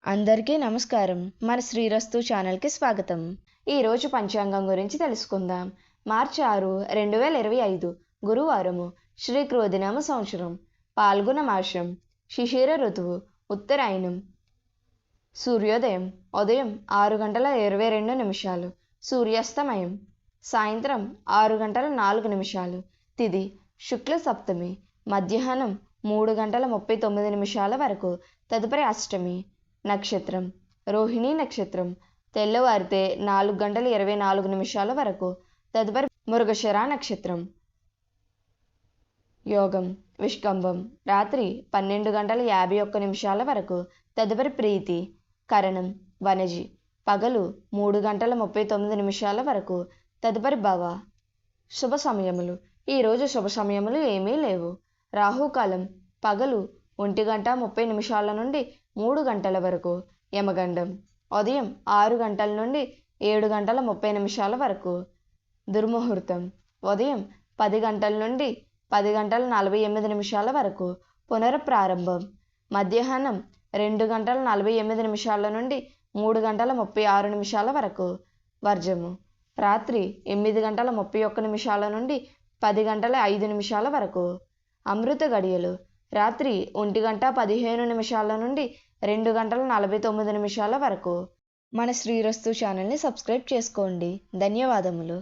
అందరికీ నమస్కారం. మన శ్రీరస్తు ఛానల్కి స్వాగతం. ఈరోజు పంచాంగం గురించి తెలుసుకుందాం. మార్చి 6, 2025 గురువారము, శ్రీ క్రోధినామ సంవత్సరం, పాల్గొన మాసం, శిశిర ఋతువు, ఉత్తరాయణం. సూర్యోదయం ఉదయం 6:22, సూర్యాస్తమయం సాయంత్రం 6:04. తిథి శుక్ల సప్తమి, మధ్యాహ్నం 3:39 వరకు, తదుపరి అష్టమి. నక్షత్రం రోహిణీ నక్షత్రం, తెల్లవారితే 4:24 వరకు, తదుపరి మృగశిర నక్షత్రం. యోగం విష్కంభం, రాత్రి 12:51 వరకు, తదుపరి ప్రీతి. కరణం వనజి, పగలు 3:39 వరకు, తదుపరి భవ. శుభ సమయములు. ఈరోజు శుభ సమయములు ఏమీ లేవు. రాహుకాలం పగలు 1:30 నుండి 3 వరకు, యమగండం ఉదయం 6 నుండి 7:30 వరకు, దుర్ముహూర్తం ఉదయం 10 నుండి 10:48 వరకు, పునఃప్రారంభం మధ్యాహ్నం 2:48 నుండి 3:36 వరకు, వర్జము రాత్రి 8:31 నుండి 10:05 వరకు. అమృత గడియలు రాత్రి 1:15 నుండి 2:49 వరకు. మన శ్రీరస్తు ఛానల్ని సబ్స్క్రైబ్ చేసుకోండి. ధన్యవాదములు.